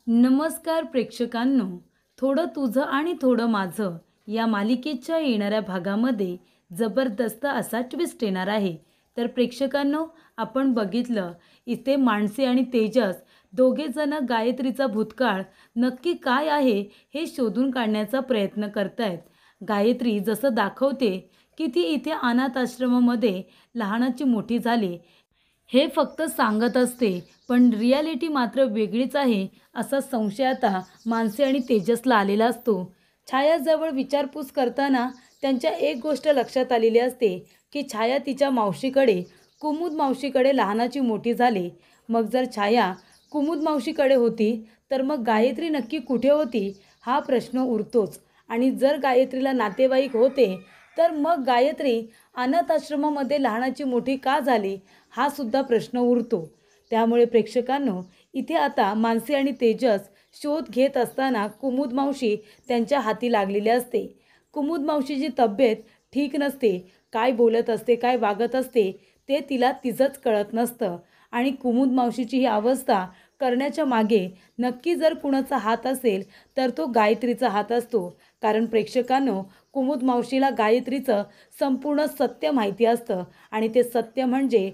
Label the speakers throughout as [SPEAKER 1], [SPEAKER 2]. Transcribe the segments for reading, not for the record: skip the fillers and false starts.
[SPEAKER 1] नमस्कार प्रेक्षकांनो, थोडं तुझं आणि थोडं माझं या मालिकेच्या येणाऱ्या भागामध्ये जबरदस्त असा ट्विस्ट येणार आहे. तर प्रेक्षकांनो, आपण बघितलं इथे मानसी आणि तेजस दोघेजण गायत्रीचा भूतकाळ नक्की काय आहे हे शोधून काढण्याचा प्रयत्न करतायत. गायत्री जसं दाखवते की ती इथे अनाथ आश्रमामध्ये लहानाची मोठी झाली हे फक्त सांगत असते, पण रियालिटी मात्र वेगळीच आहे असा संशय आता मानसी आणि तेजसला आलेला असतो. छायाजवळ विचारपूस करताना त्यांच्या एक गोष्ट लक्षात आलेली असते की छाया तिच्या मावशीकडे, कुमुद मावशीकडे लहानाची मोठी झाली. मग जर छाया कुमुद मावशीकडे होती तर मग गायत्री नक्की कुठे होती हा प्रश्न उरतोच. आणि जर गायत्रीला नातेवाईक होते तर मग गायत्री अनाथ आश्रमामध्ये लहानाची मोठी का झाली हा सुद्धा प्रश्न उरतो. त्यामुळे प्रेक्षकांनो, इथे आता मानसी आणि तेजस शोध घेत असताना कुमुद मावशी त्यांच्या हाती लागलेली असते. कुमुद मावशीची तब्येत ठीक नसते. काय बोलत असते, काय वागत असते ते तिला तिचंच कळत नसतं. आणि कुमुद मावशीची ही अवस्था करण्याच्या मागे नक्की जर कुणाचा हात असेल तर तो गायत्रीचा हात असतो. कारण प्रेक्षकांनो, कुमुद मावशीला गायत्रीचं संपूर्ण सत्य माहिती असतं. आणि ते सत्य म्हणजे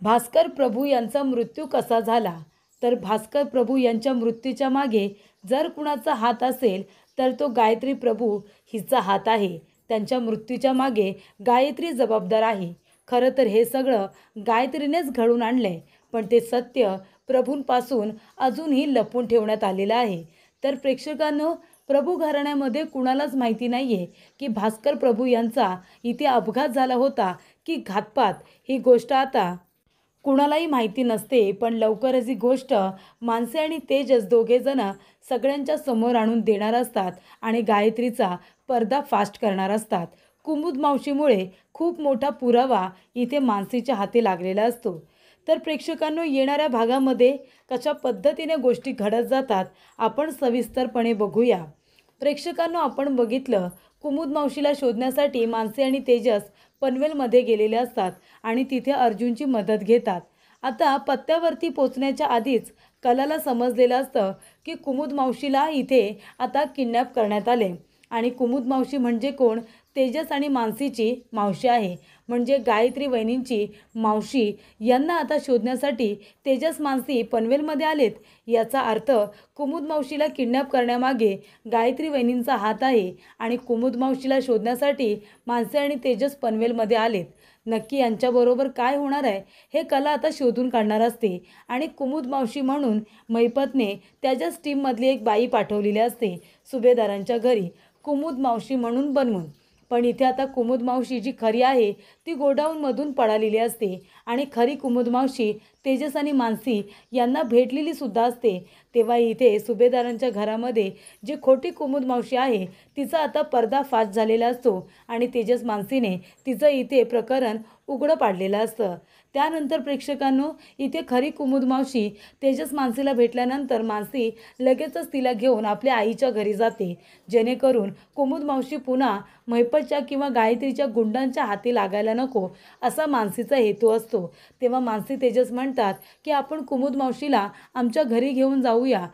[SPEAKER 1] भास्कर प्रभू यांचा मृत्यू कसा झाला. तर भास्कर प्रभू यांच्या मृत्यूच्या मागे जर कुणाचा हात असेल तर तो गायत्री प्रभू हिचा हात आहे. त्यांच्या मृत्यूच्या मागे गायत्री जबाबदार आहे. खरं तर हे सगळं गायत्रीनेच घडवून आणलंय, पण ते सत्य प्रभूंपासून अजूनही लपवून ठेवण्यात आलेलं आहे. तर प्रेक्षकांनो, प्रभू घराण्यामध्ये कुणालाच माहिती नाही आहे की भास्कर प्रभू यांचा इथे अपघात झाला होता की घातपात. ही गोष्ट आता कुणालाही माहिती नसते. पण लवकरच ही गोष्ट मानसी आणि तेजस दोघेजण सगळ्यांच्या समोर आणून देणार असतात आणि गायत्रीचा पर्दाफाश करणार असतात. कुमुद मावशीमुळे खूप मोठा पुरावा इथे मानसीच्या हाती लागलेला असतो. तर प्रेक्षकांनो, येणाऱ्या भागामध्ये कशा पद्धतीने गोष्टी घडत जातात आपण सविस्तरपणे बघूया. प्रेक्षकांनो, आपण बघितलं कुमुद मावशीला शोधण्यासाठी मानसी आणि तेजस पनवेलमध्ये गेलेले असतात आणि तिथे अर्जुनची मदत घेतात. आता पत्त्यावरती पोचण्याच्या आधीच कलाला समजलेलं असतं की कुमुद मावशीला इथे आता किडनॅप करण्यात आले. आणि कुमुद मावशी म्हणजे कोण? तेजस आणि मानसीची मावशी आहे, म्हणजे गायत्री वहिनींची मावशी. यांना आता शोधण्यासाठी तेजस मानसी पनवेलमध्ये आलेत. याचा अर्थ कुमुद मावशीला किडनॅप करण्यामागे गायत्री वहिनींचा हात आहे आणि कुमुद मावशीला शोधण्यासाठी मानसी आणि तेजस पनवेलमध्ये आलेत. नक्की यांच्याबरोबर काय होणार आहे हे कला आता शोधून काढणार असते. आणि कुमुद मावशी म्हणून महिपतने त्याच्याच टीममधली एक बाई पाठवलेली असते सुभेदारांच्या घरी, कुमुद मावशी म्हणून बनवून. पण इथे आता कुमुद मावशी जी खरी आहे ती गोडाऊनमधून पळालेली असते आणि खरी कुमुद मावशी तेजस आणि मानसी यांना भेटलेली सुद्धा असते. तेव्हा इथे सुभेदारांच्या घरामध्ये जी खोटी कुमुद मावशी आहे तिचा आता पर्दाफाश झालेला असतो आणि तेजस मानसीने तिचं इथे प्रकरण उघडं पाडलेलं असतं. त्यानंतर प्रेक्षकांनो, इथे खरी कुमुद मावशी तेजस मानसीला भेटल्यानंतर मानसी लगेचच तिला घेऊन आपल्या आईच्या घरी जाते, जेणेकरून कुमुद मावशी पुन्हा महिपतच्या किंवा गायत्रीच्या गुंडांच्या हाती लागायला नको असा मानसीचा हेतू असतो. तेव्हा मानसी तेजस म्हणतात की आपण कुमुद मावशीला आमच्या घरी घेऊन जाऊया.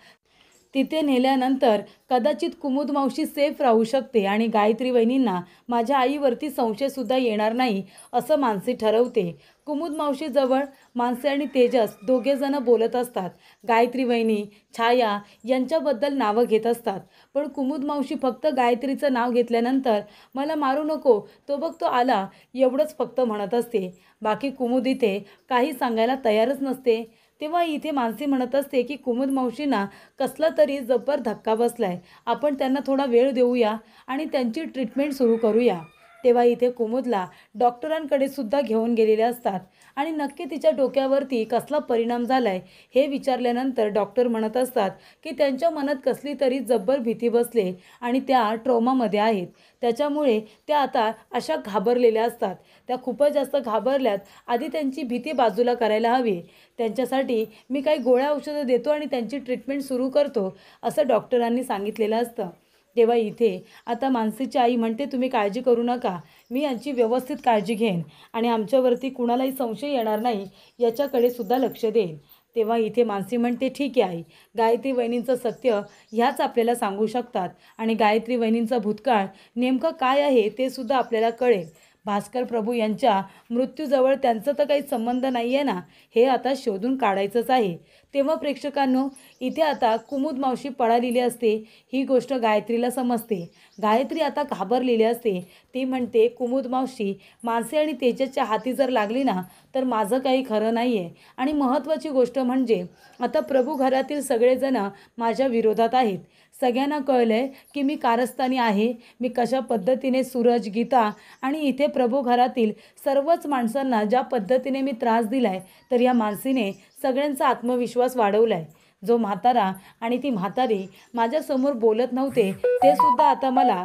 [SPEAKER 1] तिथे नेल्यानंतर कदाचित कुमुद मावशी सेफ राहू शकते आणि गायत्री वहिनींना माझ्या आईवरती संशयसुद्धा येणार नाही असं मानसी ठरवते. कुमुद मावशीजवळ मानसी आणि तेजस दोघेजण बोलत असतात. गायत्री वहिनी छाया यांच्याबद्दल नावं घेत असतात. पण कुमुद मावशी फक्त गायत्रीचं नाव घेतल्यानंतर मला मारू नको, तो बघ तो आला, एवढंच फक्त म्हणत असते. बाकी कुमुद इथे काही सांगायला तयारच नसते. तेव्हा इथे मानसी म्हणत असते की कुमुद मावशींना कसला तरी जबर धक्का बसलाय, आपण त्यांना थोडा वेळ देऊया आणि त्यांची ट्रीटमेंट सुरू करूया. तेव्हा इथे कुमुदला डॉक्टरांकडे सुद्धा घेऊन गेलेले असतात आणि नक्की तिच्या डोक्यावरती कसला परिणाम झालाय हे विचारल्यानंतर डॉक्टर म्हणत असतात की त्यांच्या मनात कसली तरी जब्बर भीती बसले आणि त्या ट्रॉमामध्ये आहेत. त्याच्यामुळे त्या आता अशा घाबरलेल्या असतात. त्या खूपच जास्त घाबरल्यात. आधी त्यांची भीती बाजूला करायला हवी. त्यांच्यासाठी मी काही गोळ्या औषधं देतो आणि त्यांची ट्रीटमेंट सुरू करतो असं डॉक्टरांनी सांगितलेलं असतं. तेव्हा इथे आता मानसीची आई म्हणते, तुम्ही काळजी करू नका, मी यांची व्यवस्थित काळजी घेईन आणि आमच्यावरती कुणालाही संशय येणार नाही याच्याकडे सुद्धा लक्ष देईन. तेव्हा इथे मानसी म्हणते, ठीक आहे आई, गायत्री वहिनींचं सत्य ह्याच आपल्याला सांगू शकतात आणि गायत्री वहिनींचा भूतकाळ नेमकं काय आहे ते सुद्धा आपल्याला कळेल. भास्कर प्रभू यांच्या मृत्यूजवळ त्यांचं तर काही संबंध नाही आहे ना, हे आता शोधून काढायचंच आहे. तेव्हा प्रेक्षकांनो, इथे आता कुमुद मावशी पळालेली असते, ही गोष्ट गायत्रीला समजते. गायत्री आता घाबरलेली असते. ती म्हणते, कुमुद मावशी, मानसी आणि तेजसच्या हाती जर लागली ना तर माझं काही खरं नाही आहे. आणि महत्त्वाची गोष्ट म्हणजे आता प्रभू घरातील सगळेजण माझ्या विरोधात आहेत. सगळ्यांना कळलं आहे की मी कारस्थानी आहे. मी कशा पद्धतीने सूरज, गीता आणि इथे प्रभू घरातील सर्वच माणसांना ज्या पद्धतीने मी त्रास दिला आहे, तर या मानसीने सगळ्यांचा आत्मविश्वास वाढवला आहे. जो म्हातारा आणि ती म्हातारी माझ्यासमोर बोलत नव्हते, ते सुद्धा आता मला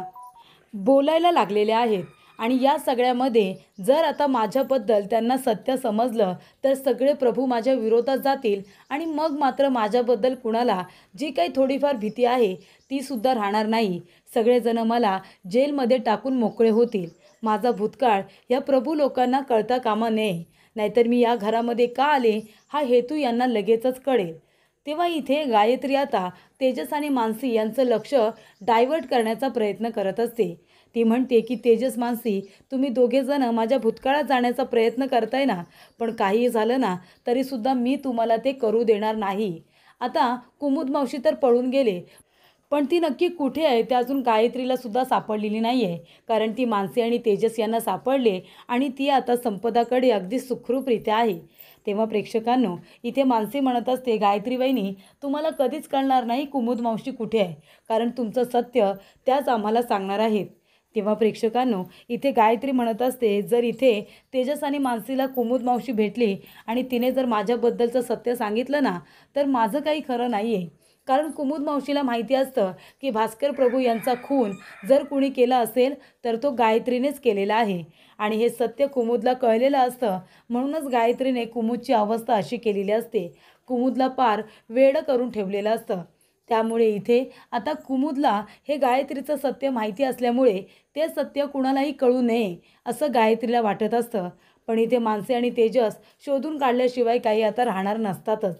[SPEAKER 1] बोलायला लागलेले आहेत. आणि या सगळ्यामध्ये जर आता माझ्याबद्दल त्यांना सत्य समजलं तर सगळे प्रभू माझ्या विरोधात जातील आणि मग मात्र माझ्याबद्दल कुणाला जी काही थोडीफार भीती आहे ती सुद्धा राहणार नाही. सगळेजण मला जेलमध्ये टाकून मोकळे होतील. माझा भूतकाळ या प्रभू लोकांना कळता कामा नये, नाहीतर मी या घरामध्ये का आले हा हेतू यांना लगेचच कळेल. तेव्हा इथे गायत्री आता तेजस आणि मानसी यांचं लक्ष डायव्हर्ट करण्याचा प्रयत्न करत असते. ती म्हणते की तेजस, मानसी, तुम्ही दोघेजण माझ्या भूतकाळात जाण्याचा प्रयत्न करताय ना, पण काही झालं ना तरीसुद्धा मी तुम्हाला ते करू देणार नाही. आता कुमुद मावशी तर पळून गेले, पण ती नक्की कुठे आहे ते अजून गायत्रीला सुद्धा सापडलेली नाही आहे. कारण ती मानसी आणि तेजस यांना सापडले आणि ती आता संपदाकडे अगदी सुखरूपरित्या आहे. तेव्हा प्रेक्षकांनो, इथे मानसी म्हणत असते, गायत्री वहिनी, तुम्हाला कधीच कळणार नाही कुमुद मावशी कुठे आहे, कारण तुमचं सत्य त्याच आम्हाला सांगणार आहेत. तेव्हा प्रेक्षकांनो, इथे गायत्री म्हणत असते, जर इथे तेजस आणि मानसीला कुमुद मावशी भेटली आणि तिने जर माझ्याबद्दलचं सत्य सांगितलं ना तर माझं काही खरं नाही आहे. कारण कुमुद मावशीला माहिती असतं की भास्कर प्रभू यांचा खून जर कुणी केला असेल तर तो गायत्रीनेच केलेला आहे आणि हे सत्य कुमुदला कळलेलं असतं. म्हणूनच गायत्रीने कुमुदची अवस्था अशी केलेली असते, कुमुदला पार वेडं करून ठेवलेलं असतं. त्यामुळे इथे आता कुमुदला हे गायत्रीचं सत्य माहिती असल्यामुळे ते सत्य कुणालाही कळू नये असं गायत्रीला वाटत असतं. पण इथे मानसी आणि तेजस शोधून काढल्याशिवाय काही आता राहणार नसतातच.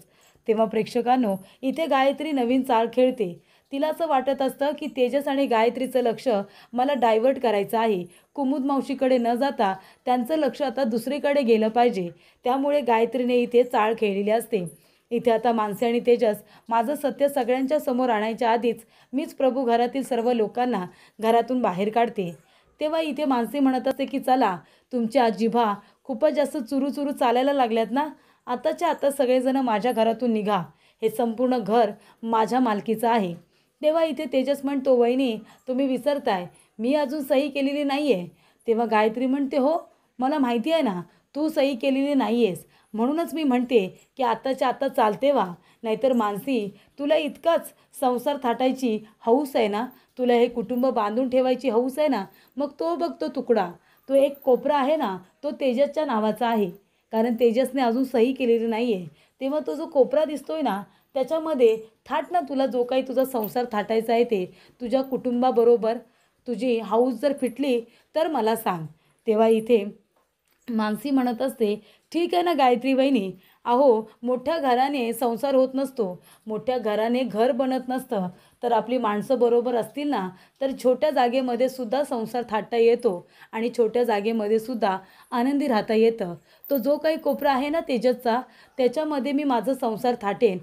[SPEAKER 1] तेव्हा प्रेक्षकांनो, इथे गायत्री नवीन चाल खेळते. तिला असं वाटत असतं की तेजस आणि गायत्रीचं लक्ष मला डायव्हर्ट करायचं आहे. कुमुद मावशीकडे न जाता त्यांचं लक्ष आता दुसरीकडे गेलं पाहिजे. त्यामुळे गायत्रीने इथे चाळ खेळलेली असते. इथे आता मानसी आणि तेजस माझं सत्य सगळ्यांच्या समोर आणायच्या आधीच मीच प्रभू घरातील सर्व लोकांना घरातून बाहेर काढते. तेव्हा इथे मानसी म्हणत असते की चला, तुमच्या जिभा खूपच जास्त चुरू चालायला लागल्यात ना, आताच्या आता सगळेजण माझ्या घरातून निघा. हे संपूर्ण घर माझ्या मालकीचं आहे. तेव्हा इथे तेजस म्हणतो, वहिनी, तुम्ही विसरताय, मी अजून सही केलेली नाही आहे. तेव्हा गायत्री म्हणते, हो, मला माहिती आहे ना तू सही केलेली नाही आहेस, म्हणूनच मी म्हणते की आताच्या आता चालते व्हा. नाहीतर मानसी, तुला इतकाच संसार थाटायची हौस आहे ना, तुला हे कुटुंब बांधून ठेवायची हौस आहे ना, मग तो बघ, तो तुकडा, तो एक कोपरा आहे ना, तो तेजसच्या नावाचा आहे. कारण तेजसने अजून सही केलेली नाही आहे. तेव्हा तो जो कोपरा दिसतोय ना त्याच्यामध्ये थाट ना, तुला जो काही तुझा संसार थाटायचा आहे ते तुझ्या कुटुंबाबरोबर. तुझी हौस जर फिटली तर मला सांग. तेव्हा इथे मानसी म्हणत असते, ठीक आहे ना गायत्री वहिनी, अहो, मोठ्या घराने संसार होत नसतो, मोठ्या घराने घर बनत नसतं. तर आपली माणसं बरोबर असतील ना तर छोट्या जागेमध्ये सुद्धा संसार थाटता येतो आणि छोट्या जागेमध्ये सुद्धा आनंदी राहता येतं. तो जो काही कोपरा आहे ना तेजसचा, त्याच्यामध्ये मी माझं संसार थाटेन.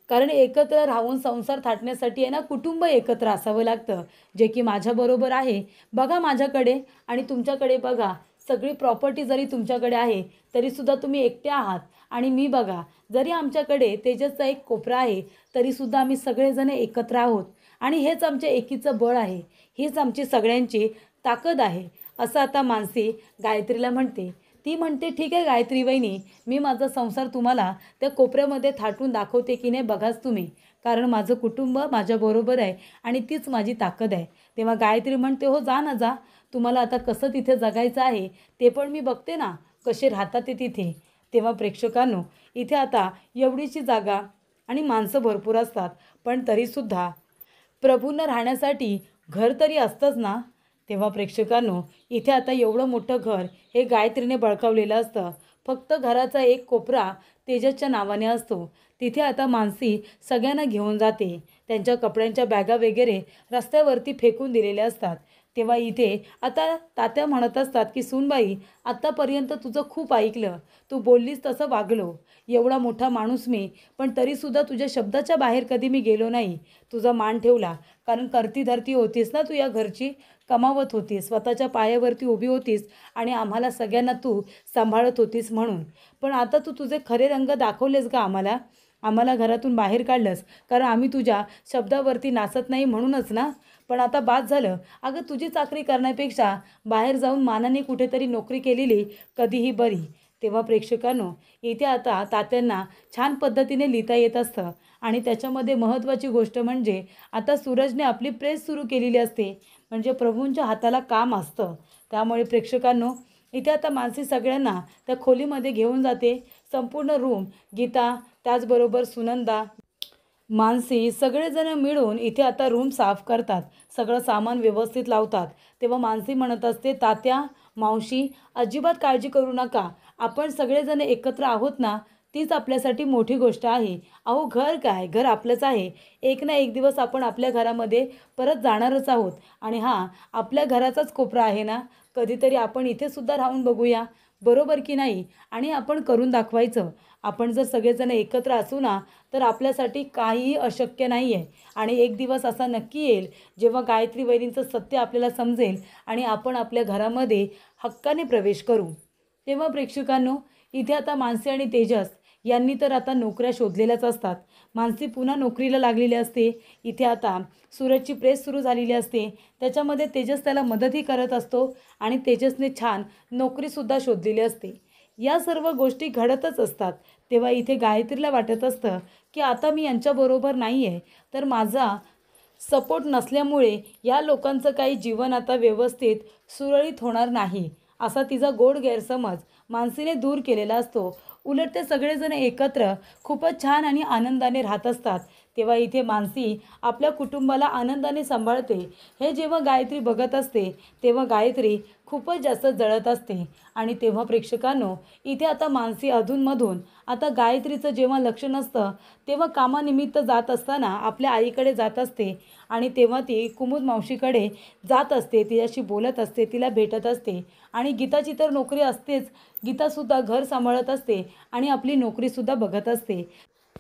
[SPEAKER 1] कारण एकत्र राहून संसार थाटण्यासाठी आहे ना कुटुंब एकत्र असावं लागतं, जे की माझ्याबरोबर आहे. बघा माझ्याकडे आणि तुमच्याकडे बघा, सगळी प्रॉपर्टी जरी तुमच्याकडे आहे तरीसुद्धा तुम्ही एकटे आहात. आणि मी बघा, जरी आमच्याकडे तेजसचा एक कोपरा आहे तरीसुद्धा आम्ही सगळेजण एकत्र आहोत. आणि हेच आमच्या एकीचं बळ आहे, हीच आमची सगळ्यांची ताकद आहे, असं आता मानसी गायत्रीला म्हणते. ती म्हणते, ठीक आहे गायत्री वहिनी, मी माझा संसार तुम्हाला त्या कोपऱ्यामध्ये थाटून दाखवते की नाही बघाच तुम्ही. कारण माझं कुटुंब माझ्याबरोबर आहे आणि तीच माझी ताकद आहे. तेव्हा गायत्री म्हणते, हो, जा ना, जा, तुम्हाला आता कसं तिथे जगायचं आहे ते पण मी बघते ना, कसे राहतात ते तिथे. तेव्हा प्रेक्षकांनो, इथे आता एवढीची जागा आणि माणसं भरपूर असतात, पण तरीसुद्धा प्रभूंना राहण्यासाठी घर तरी असतंच ना. तेव्हा प्रेक्षकांनो, इथे आता एवढं मोठं घर हे गायत्रीने बळकावलेलं असतं, फक्त घराचा एक कोपरा तेजसच्या नावाने असतो. तिथे आता मानसी सगळ्यांना घेऊन जाते. त्यांच्या कपड्यांच्या बॅगा वगैरे रस्त्यावरती फेकून दिलेल्या असतात. तेव्हा इथे आता तात्या म्हणत असतात की सूनबाई, आत्तापर्यंत तुझं खूप ऐकलं, तू बोललीस तसं वागलो, एवढा मोठा माणूस मी, पण तरीसुद्धा तुझ्या शब्दाच्या बाहेर कधी मी गेलो नाही. तुझा मान ठेवला, कारण करती धरती होतीस ना तू या घरची, कमावत होतीस, स्वतःच्या पायावरती उभी होतीस आणि आम्हाला सगळ्यांना तू सांभाळत होतीस म्हणून. पण आता तू तुझे खरे रंग दाखवलेस का आम्हाला? आम्हाला घरातून बाहेर काढलंस कारण आम्ही तुझ्या शब्दावरती नाचत नाही म्हणूनच ना. पण आता बाद झालं. अगं तुझी चाकरी करण्यापेक्षा बाहेर जाऊन मानाने कुठेतरी नोकरी केलेली कधीही बरी. तेव्हा प्रेक्षकांनो, इथे आता तात्यांना छान पद्धतीने लिहिता येत असतं आणि त्याच्यामध्ये महत्त्वाची गोष्ट म्हणजे आता सूरजने आपली प्रेस सुरू केलेली असते, म्हणजे प्रभूंच्या हाताला काम असतं. त्यामुळे प्रेक्षकांनो, इथे आता मानसी सगळ्यांना त्या खोलीमध्ये घेऊन जाते. संपूर्ण रूम, गीता, त्याचबरोबर सुनंदा, मानसी सगळेजण मिळून इथे आता रूम साफ करतात. सगळं सामान व्यवस्थित लावतात. तेव्हा मानसी म्हणत असते, तात्या, मावशी, अजिबात काळजी करू नका. आपण सगळेजण एकत्र आहोत ना, तीच आपल्यासाठी मोठी गोष्ट आहे. अहो घर काय, घर आपलंच आहे. एक ना एक दिवस आपण आपल्या घरामध्ये परत जाणारच आहोत. आणि हां, आपल्या घराचाच कोपरा आहे ना, कधीतरी आपण इथे सुद्धा राहून बघूया, बरोबर की नाही? आणि आपण करून दाखवायचं. आपण जर सगळेजण एकत्र असू ना, तर आपल्यासाठी काहीही अशक्य नाही आहे. आणि एक दिवस असा नक्की येईल जेव्हा गायत्री वहिनींचं सत्य आपल्याला समजेल आणि आपण आपल्या घरामध्ये हक्काने प्रवेश करू. तेव्हा प्रेक्षकांनो, इथे आता मानसी आणि तेजस यांनी तर आता नोकऱ्या शोधलेल्याच असतात. मानसी पुन्हा नोकरीला लागलेली असते. इथे आता सूरजची प्रेस सुरू झालेली असते. त्याच्यामध्ये तेजस त्याला मदतही करत असतो आणि तेजसने छान नोकरीसुद्धा शोधलेली असते. या सर्व गोष्टी घडतच असतात. तेव्हा इथे गायत्रीला वाटत असतं की आता मी यांच्याबरोबर नाही आहे, तर माझा सपोर्ट नसल्यामुळे या लोकांचं काही जीवन आता व्यवस्थित सुरळीत होणार नाही, असा तिचा गोड गैरसमज मानसीने दूर केलेला असतो. उलट ते सगळेजण एकत्र खूपच छान आणि आनंदाने राहत असतात. तेव्हा इथे मानसी आपल्या कुटुंबाला आनंदाने सांभाळते. हे जेव्हा गायत्री बघत असते तेव्हा गायत्री खूपच जास्त जळत असते. आणि तेव्हा प्रेक्षकांनो, इथे आता मानसी अधूनमधून आता गायत्रीचं जेव्हा लक्ष नसतं तेव्हा कामानिमित्त जात असताना आपल्या आईकडे जात असते आणि तेव्हा ती कुमुद मावशीकडे जात असते, तिच्याशी बोलत असते, तिला भेटत असते. आणि गीताची तर नोकरी असतेच, गीतासुद्धा घर सांभाळत असते आणि आपली नोकरीसुद्धा बघत असते.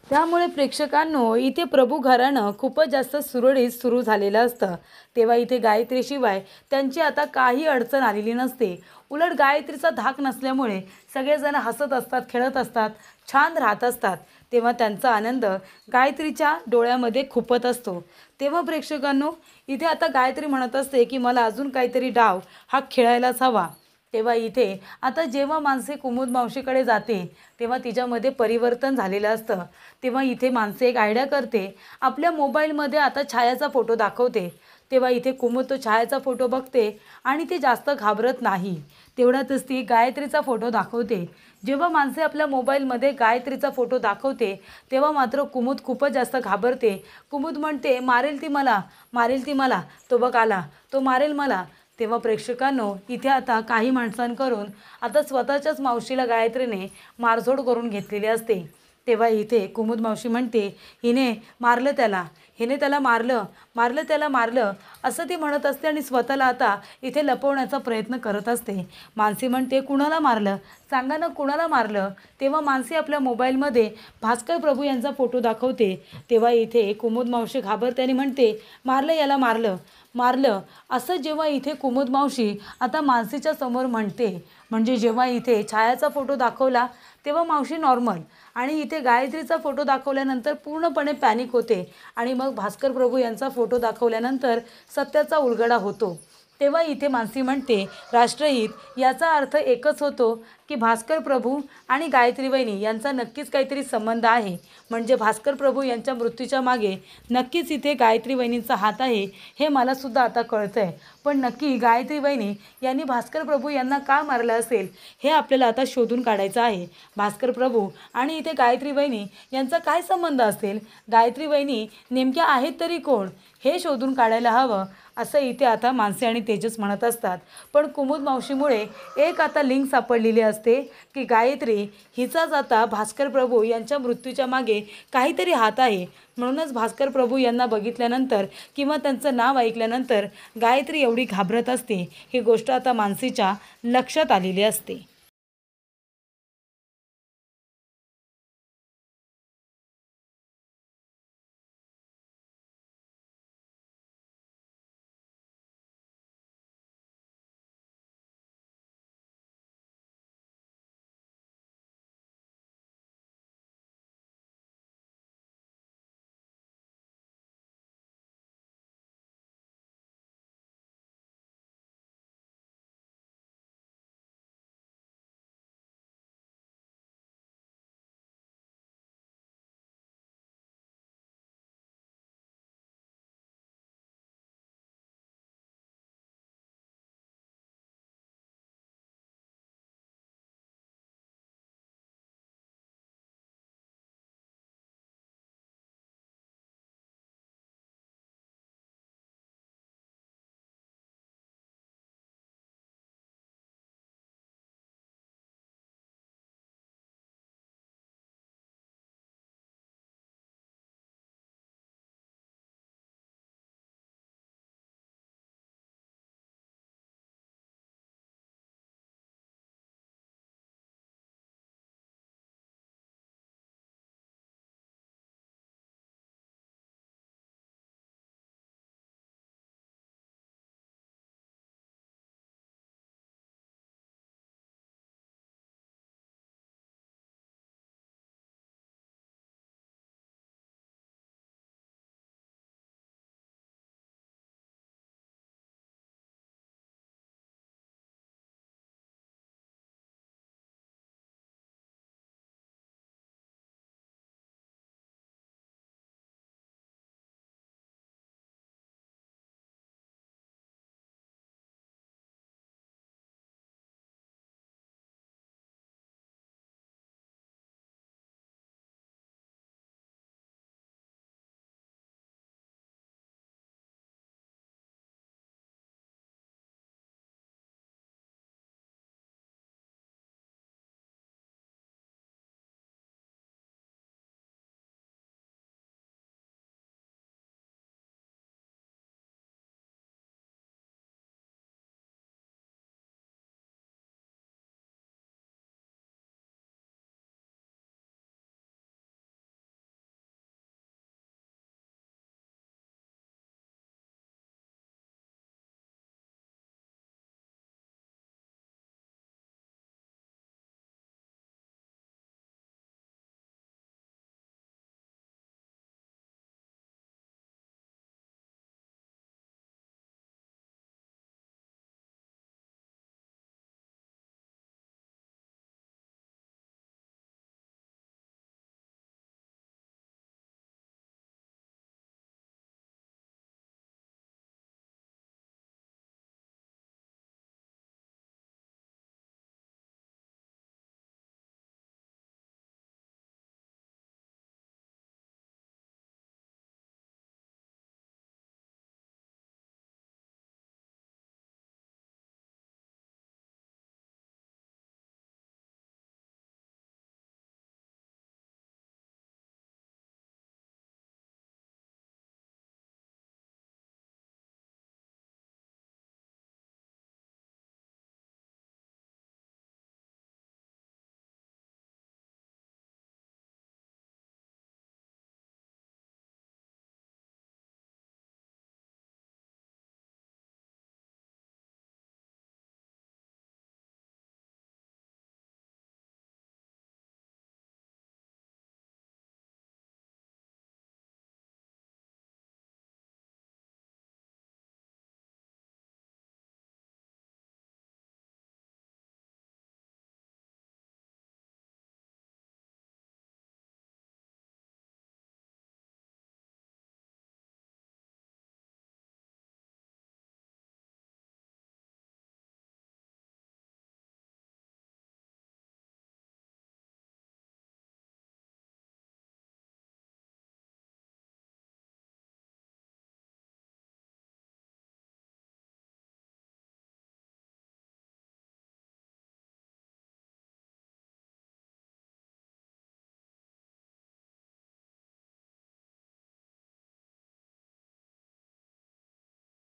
[SPEAKER 1] त्यामुळे प्रेक्षकांनो, इथे प्रभू घराणं खूपच जास्त सुरळीत सुरू झालेलं असतं. तेव्हा इथे गायत्रीशिवाय त्यांची आता काही अडचण आलेली नसते. उलट गायत्रीचा धाक नसल्यामुळे सगळेजण हसत असतात, खेळत असतात, छान राहत असतात. तेव्हा त्यांचा आनंद गायत्रीच्या डोळ्यामध्ये खुपत असतो. तेव्हा प्रेक्षकांनो, इथे आता गायत्री म्हणत असते की मला अजून काहीतरी डाव हा खेळायलाच हवा. तेव्हा इथे आता जेव्हा मानसी कुमुद मावशीकडे जाते तेव्हा तिच्यामध्ये परिवर्तन झालेलं असतं. तेव्हा इथे मानसी एक आयडिया करते, आपल्या मोबाईलमध्ये आता छायाचा फोटो दाखवते. तेव्हा इथे कुमुद तो छायाचा फोटो बघते आणि ती जास्त घाबरत नाही. तेवढ्यातच ती गायत्रीचा फोटो दाखवते. जेव्हा मानसी आपल्या मोबाईलमध्ये गायत्रीचा फोटो दाखवते तेव्हा मात्र कुमुद खूपच जास्त घाबरते. कुमुद म्हणते, मारेल ती मला, मारेल ती मला, तो बघ आला, तो मारेल मला. तेव्हा प्रेक्षकांनो, इथे आता काही माणसांकडून आता स्वतःच्याच मावशीला गायत्रीने मारझोड करून घेतलेली असते. तेव्हा इथे कुमुद मावशी म्हणते, हिने मारलं त्याला, हिने त्याला मारलं, मारलं त्याला मारलं, असं ती म्हणत असते आणि स्वतःला आता इथे लपवण्याचा प्रयत्न करत असते. मानसी म्हणते, कुणाला मारलं, सांगा ना कुणाला मारलं. तेव्हा मानसी आपल्या मोबाईलमध्ये भास्कर प्रभू यांचा फोटो दाखवते. तेव्हा इथे कुमुद मावशी घाबरते आणि म्हणते, मारलं याला, मारलं, मारलं, असं जेव्हा इथे कुमुद मावशी आता मानसीच्या समोर म्हणते, म्हणजे जेव्हा इथे छायाचा फोटो दाखवला तेव्हा मावशी नॉर्मल आणि इथे गायत्रीचा फोटो दाखवल्यानंतर पूर्णपणे पॅनिक होते आणि मग भास्कर प्रभू यांचा फोटो दाखवल्यानंतर सत्याचा उलगडा होतो. तेव्हा इथे मानसी म्हणते, राष्ट्रहित याचा अर्थ एकच होतो की भास्कर प्रभू आणि गायत्री वहिनी यांचा नक्कीच काहीतरी संबंध आहे. म्हणजे भास्कर प्रभू यांच्या मृत्यूच्या मागे नक्कीच इथे गायत्री वहिनींचा हात आहे, हे मलासुद्धा आता कळतं आहे. पण नक्की गायत्री वहिनी यांनी भास्कर प्रभू यांना का मारलं असेल हे आपल्याला आता शोधून काढायचं आहे. भास्कर प्रभू आणि इथे गायत्री वहिनी यांचा काय संबंध असेल, गायत्री वहिनी नेमक्या आहेत तरी कोण, हे शोधून काढायला हवं. असं इथे आता मानसी आणि तेजस म्हणत असतात. पण कुमुद मावशीमुळे एक आता लिंक सापडलेली असते की गायत्री हिचाच आता भास्कर प्रभू यांच्या मृत्यूच्या मागे काहीतरी हात आहे. म्हणूनच भास्कर प्रभू यांना बघितल्यानंतर किंवा त्यांचं नाव ऐकल्यानंतर गायत्री एवढी घाबरत असते. ही गोष्ट आता मानसीच्या लक्षात आलेली असते.